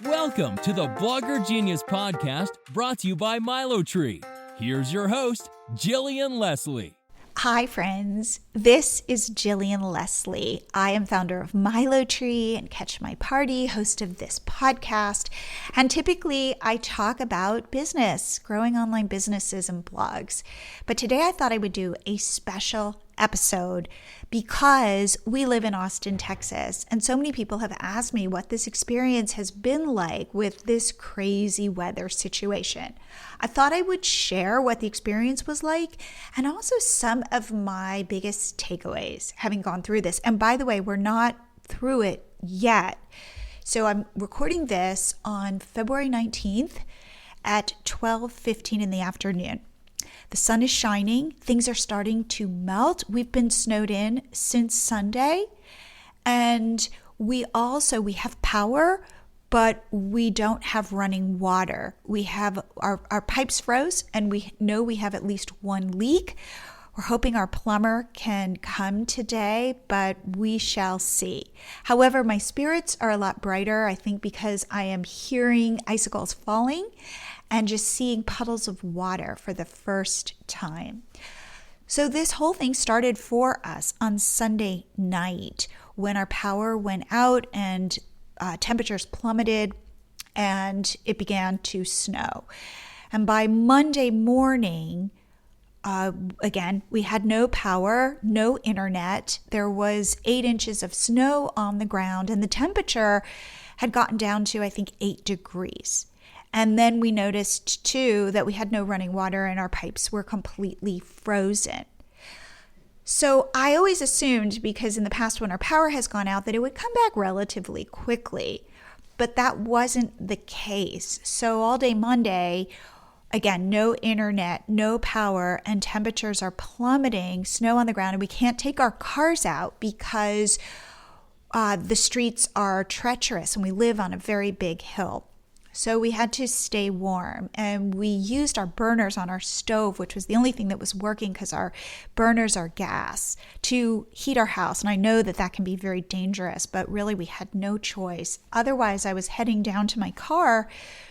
Welcome to the Blogger Genius Podcast, brought to you by MiloTree. Here's your host, Jillian Leslie. Hi friends, this is Jillian Leslie. I am founder of MiloTree and Catch My Party, host of this podcast, and typically I talk about business, growing online businesses and blogs. But today I thought I would do a special episode because we live in Austin, Texas, and so many people have asked me what this experience has been like with this crazy weather situation. I thought I would share what the experience was like and also some of my biggest takeaways having gone through this. And by the way, we're not through it yet. So I'm recording this on February 19th at 12:15 in the afternoon. The sun is shining. Things are starting to melt. We've been snowed in since Sunday. And we have power, but we don't have running water. We have our pipes froze, and we know we have at least one leak. We're hoping our plumber can come today, but we shall see. However, my spirits are a lot brighter, I think, because I am hearing icicles falling and just seeing puddles of water for the first time. So this whole thing started for us on Sunday night when our power went out and temperatures plummeted and it began to snow. And by Monday morning, again, we had no power, no internet. There was 8 inches of snow on the ground and the temperature had gotten down to, I think, 8 degrees. And then we noticed, too, that we had no running water and our pipes were completely frozen. So I always assumed, because in the past when our power has gone out, that it would come back relatively quickly. But that wasn't the case. So all day Monday, again, no internet, no power, and temperatures are plummeting, snow on the ground, and we can't take our cars out because the streets are treacherous and we live on a very big hill. So we had to stay warm, and we used our burners on our stove, which was the only thing that was working because our burners are gas, to heat our house. And I know that that can be very dangerous, but really we had no choice. Otherwise, I was heading down to my car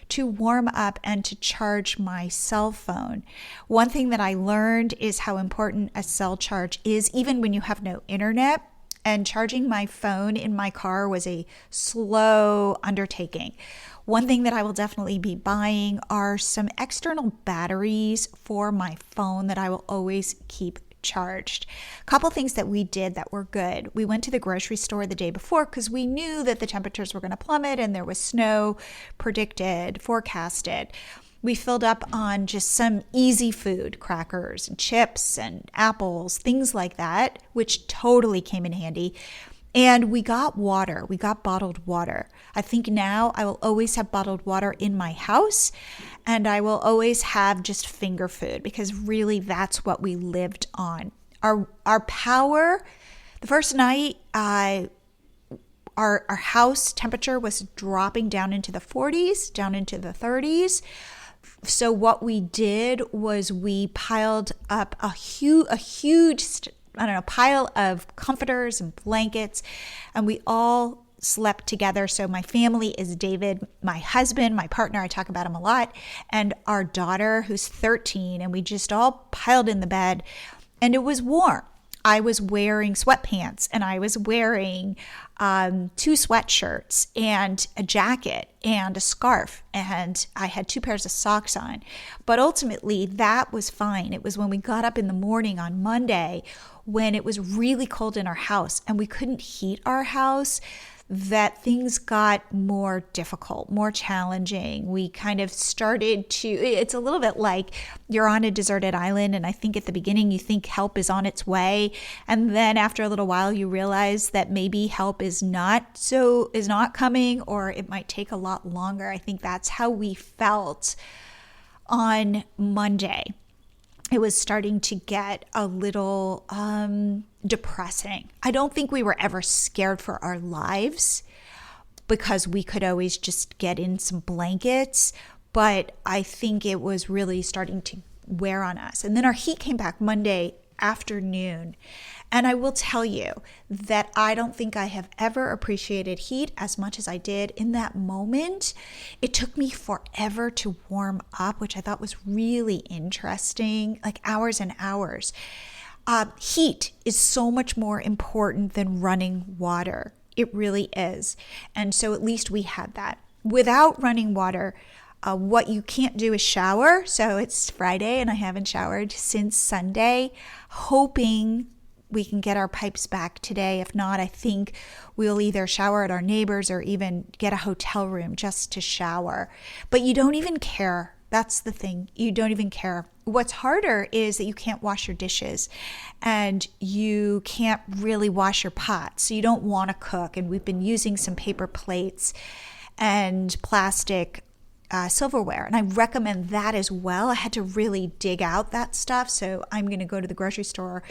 to warm up and to charge my cell phone. One thing that I learned is how important a cell charge is, even when you have no internet. And charging my phone in my car was a slow undertaking. One thing that I will definitely be buying are some external batteries for my phone that I will always keep charged. A couple things that we did that were good. We went to the grocery store the day before because we knew that the temperatures were going to plummet and there was snow predicted, forecasted. We filled up on just some easy food, crackers and chips and apples, things like that, which totally came in handy. And we got water. We got bottled water. I think now I will always have bottled water in my house, and I will always have just finger food because really that's what we lived on. Our power, the first night, our house temperature was dropping down into the 40s, down into the 30s. So what we did was we piled up a huge pile of comforters and blankets, and we all slept together. So my family is David, my husband, my partner, I talk about him a lot, and our daughter who's 13, and we just all piled in the bed, and it was warm. I was wearing sweatpants and I was wearing 2 sweatshirts and a jacket and a scarf, and I had 2 pairs of socks on. But ultimately that was fine. It was when we got up in the morning on Monday when it was really cold in our house and we couldn't heat our house that things got more difficult, more challenging. We kind of started to, it's a little bit like you're on a deserted island, and I think at the beginning you think help is on its way, and then after a little while you realize that maybe help is not coming, or it might take a lot longer. I think that's how we felt on Monday. It was starting to get a little depressing. I don't think we were ever scared for our lives because we could always just get in some blankets, but I think it was really starting to wear on us. And then our heat came back Monday afternoon, And I will tell you that I don't think I have ever appreciated heat as much as I did in that moment. It took me forever to warm up, which I thought was really interesting, like hours and hours. Heat is so much more important than running water. It really is. And so at least we had that. Without running water, what you can't do is shower. So it's Friday and I haven't showered since Sunday, hoping we can get our pipes back today. If not, I think we'll either shower at our neighbors or even get a hotel room just to shower. But you don't even care. That's the thing. You don't even care. What's harder is that you can't wash your dishes and you can't really wash your pots. So you don't want to cook. And we've been using some paper plates and plastic silverware. And I recommend that as well. I had to really dig out that stuff. So I'm going to go to the grocery store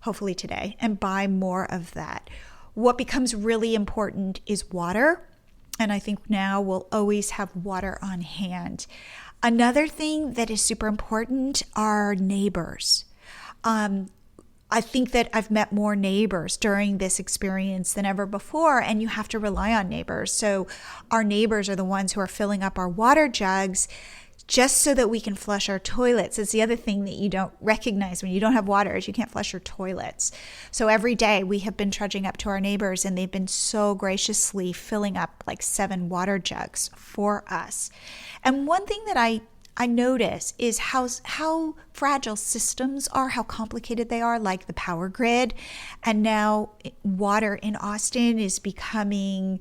hopefully today and buy more of that. What becomes really important is water. And I think now we'll always have water on hand. Another thing that is super important are neighbors. I think that I've met more neighbors during this experience than ever before, and you have to rely on neighbors. So our neighbors are the ones who are filling up our water jugs just so that we can flush our toilets. It's the other thing that you don't recognize when you don't have water is you can't flush your toilets. So every day we have been trudging up to our neighbors and they've been so graciously filling up like 7 water jugs for us. And one thing that I notice is how fragile systems are, how complicated they are, like the power grid. And now water in Austin is becoming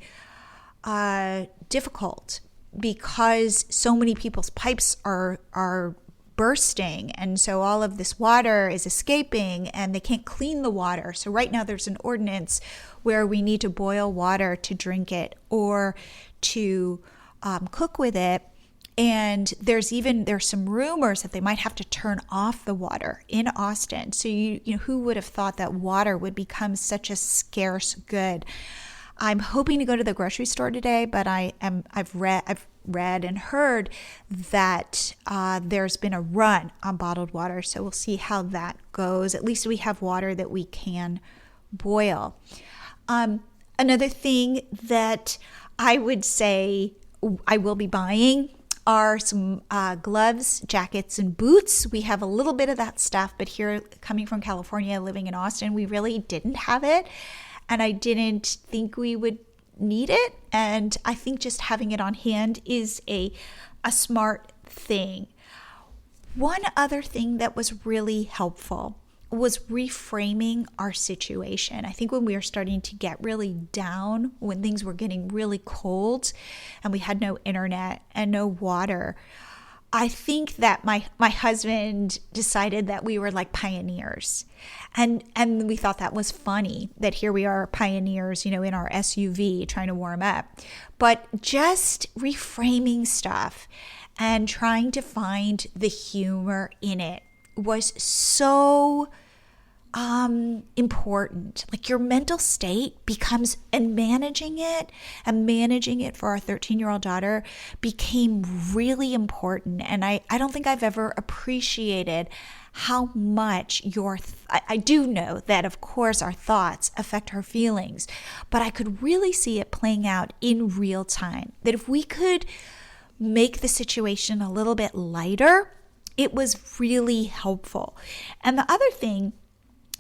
difficult because so many people's pipes are bursting. And so all of this water is escaping and they can't clean the water. So right now there's an ordinance where we need to boil water to drink it or to cook with it. And there's some rumors that they might have to turn off the water in Austin. So you know, who would have thought that water would become such a scarce good? I'm hoping to go to the grocery store today, but I've read and heard that there's been a run on bottled water. So we'll see how that goes. At least we have water that we can boil. Another thing that I would say I will be buying are some gloves, jackets, and boots. We have a little bit of that stuff, but here, coming from California, living in Austin, we really didn't have it. And I didn't think we would need it. And I think just having it on hand is a smart thing. One other thing that was really helpful was reframing our situation. I think when we were starting to get really down, when things were getting really cold and we had no internet and no water, I think that my husband decided that we were like pioneers. And we thought that was funny that here we are pioneers, you know, in our SUV trying to warm up. But just reframing stuff and trying to find the humor in it was so important. Like your mental state becomes, and managing it for our 13-year-old daughter became really important. And I don't think I've ever appreciated how much I do know that of course our thoughts affect our feelings, but I could really see it playing out in real time. That if we could make the situation a little bit lighter, it was really helpful. And the other thing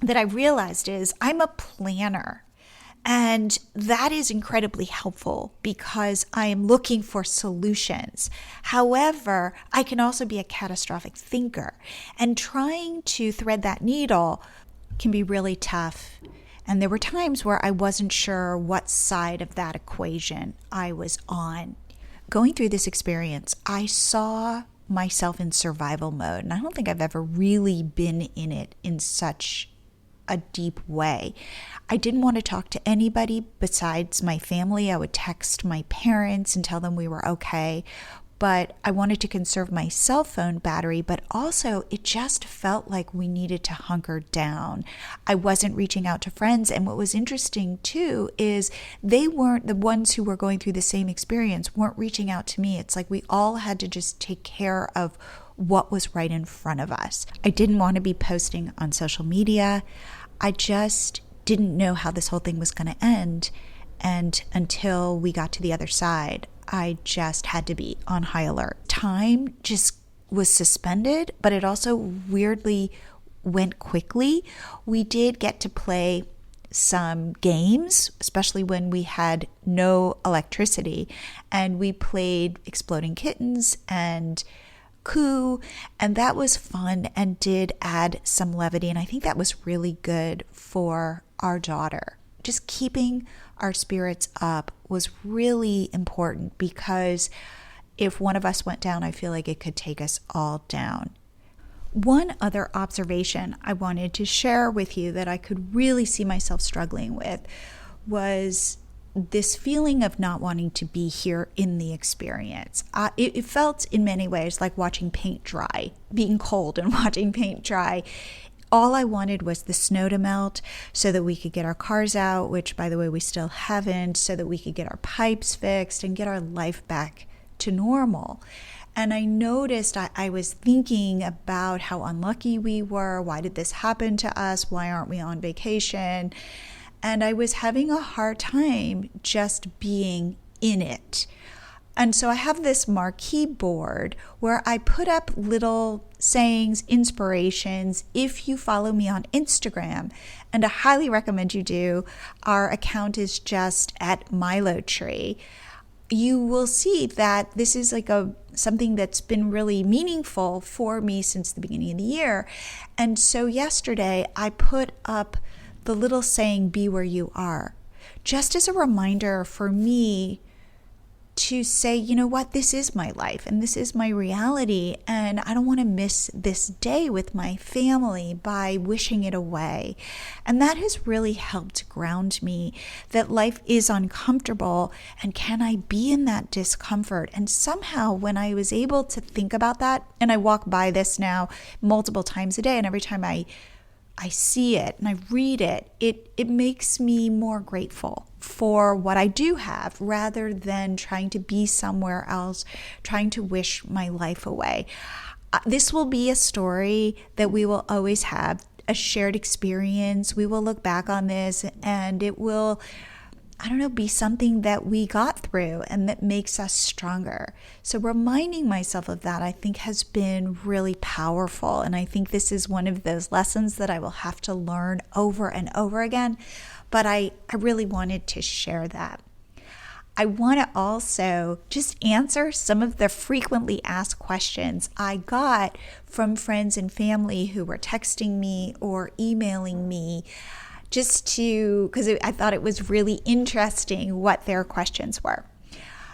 that I realized is I'm a planner, and that is incredibly helpful because I am looking for solutions. However, I can also be a catastrophic thinker, and trying to thread that needle can be really tough. And there were times where I wasn't sure what side of that equation I was on. Going through this experience, I saw myself in survival mode, and I don't think I've ever really been in it in such a deep way. I didn't want to talk to anybody besides my family. I would text my parents and tell them we were okay, but I wanted to conserve my cell phone battery, but also it just felt like we needed to hunker down. I wasn't reaching out to friends, and what was interesting too is they weren't the ones who were going through the same experience, weren't reaching out to me. It's like we all had to just take care of what was right in front of us. I didn't want to be posting on social media. I just didn't know how this whole thing was going to end. And until we got to the other side, I just had to be on high alert. Time just was suspended, but it also weirdly went quickly. We did get to play some games, especially when we had no electricity, and we played Exploding Kittens and Coup, and that was fun and did add some levity, and I think that was really good for our daughter. Just keeping our spirits up was really important, because if one of us went down, I feel like it could take us all down. One other observation I wanted to share with you that I could really see myself struggling with was this feeling of not wanting to be here in the experience. It felt in many ways like watching paint dry, being cold and watching paint dry. All I wanted was the snow to melt so that we could get our cars out, which, by the way, we still haven't, so that we could get our pipes fixed and get our life back to normal. And I noticed I was thinking about how unlucky we were. Why did this happen to us? Why aren't we on vacation? And I was having a hard time just being in it. And so I have this marquee board where I put up little sayings, inspirations. If you follow me on Instagram, and I highly recommend you do, our account is just at MiloTree. You will see that this is like something that's been really meaningful for me since the beginning of the year. And so yesterday I put up the little saying, be where you are, just as a reminder for me to say, you know what, this is my life and this is my reality, and I don't want to miss this day with my family by wishing it away. And that has really helped ground me that life is uncomfortable, and can I be in that discomfort? And somehow when I was able to think about that, and I walk by this now multiple times a day, and every time I see it and I read it, it makes me more grateful for what I do have, rather than trying to be somewhere else, trying to wish my life away. This will be a story that we will always have, a shared experience. We will look back on this and it will, be something that we got through and that makes us stronger. So reminding myself of that, I think, has been really powerful. And I think this is one of those lessons that I will have to learn over and over again. But I really wanted to share that. I want to also just answer some of the frequently asked questions I got from friends and family who were texting me or emailing me, because I thought it was really interesting what their questions were.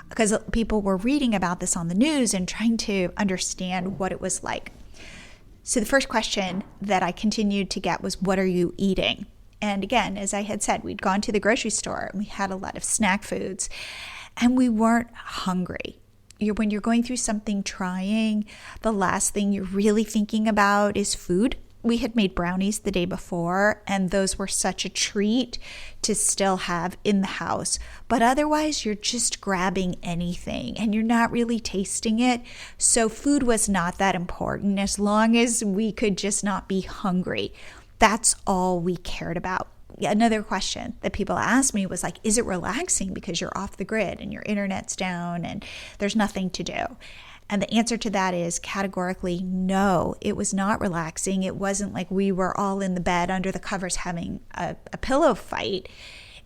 Because people were reading about this on the news and trying to understand what it was like. So the first question that I continued to get was, what are you eating? And again, as I had said, we'd gone to the grocery store and we had a lot of snack foods and we weren't hungry. When you're going through something trying, the last thing you're really thinking about is food. We had made brownies the day before, and those were such a treat to still have in the house. But otherwise, you're just grabbing anything and you're not really tasting it. So food was not that important as long as we could just not be hungry. That's all we cared about. Another question that people asked me was like, is it relaxing because you're off the grid and your internet's down and there's nothing to do? And the answer to that is categorically no, it was not relaxing. It wasn't like we were all in the bed under the covers having a pillow fight.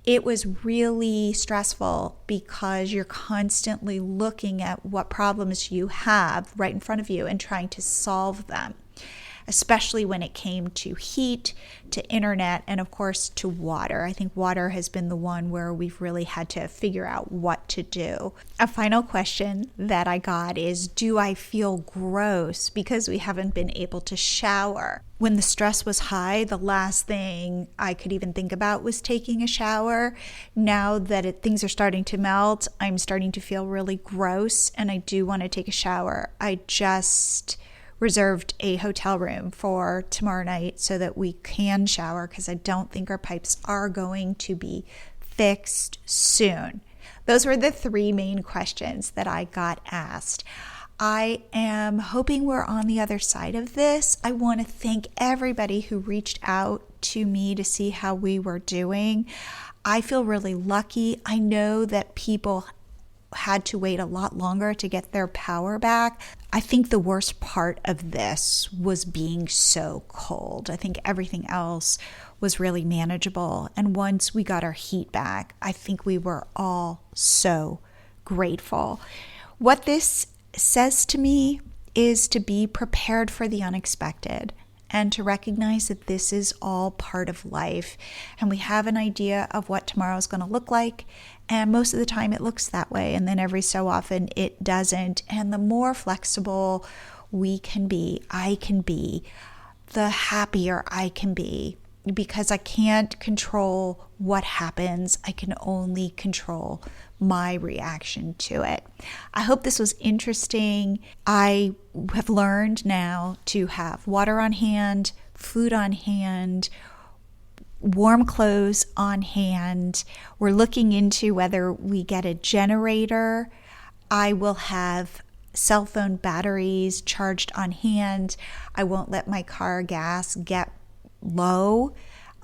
It was really stressful because you're constantly looking at what problems you have right in front of you and trying to solve them, especially when it came to heat, to internet, and of course to water. I think water has been the one where we've really had to figure out what to do. A final question that I got is, do I feel gross because we haven't been able to shower? When the stress was high, the last thing I could even think about was taking a shower. Now that things are starting to melt, I'm starting to feel really gross and I do want to take a shower. I just reserved a hotel room for tomorrow night so that we can shower, because I don't think our pipes are going to be fixed soon. Those were the three main questions that I got asked. I am hoping we're on the other side of this. I want to thank everybody who reached out to me to see how we were doing. I feel really lucky. I know that people had to wait a lot longer to get their power back. I think the worst part of this was being so cold. I think everything else was really manageable. And once we got our heat back, I think we were all so grateful. What this says to me is to be prepared for the unexpected and to recognize that this is all part of life. And we have an idea of what tomorrow is going to look like. And most of the time it looks that way. And then every so often it doesn't. And the more flexible we can be, I can be, the happier I can be. Because I can't control what happens. I can only control my reaction to it. I hope this was interesting. I have learned now to have water on hand, food on hand, warm clothes on hand. We're looking into whether we get a generator. I will have cell phone batteries charged on hand. I won't let my car gas get low,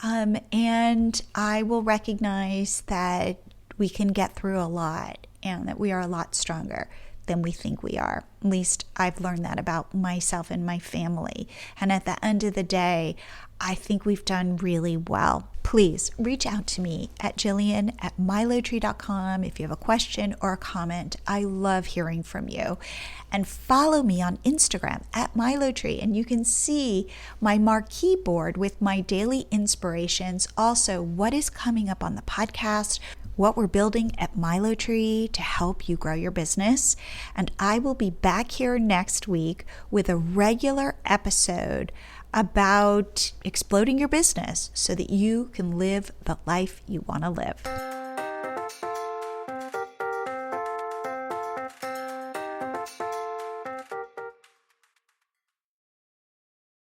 and I will recognize that we can get through a lot and that we are a lot stronger than we think we are. At least I've learned that about myself and my family. And at the end of the day, I think we've done really well. Please reach out to me at Jillian@MiloTree.com if you have a question or a comment. I love hearing from you. And follow me on Instagram at MiloTree, and you can see my marquee board with my daily inspirations. Also, what is coming up on the podcast, what we're building at MiloTree to help you grow your business. And I will be back here next week with a regular episode about exploding your business so that you can live the life you want to live.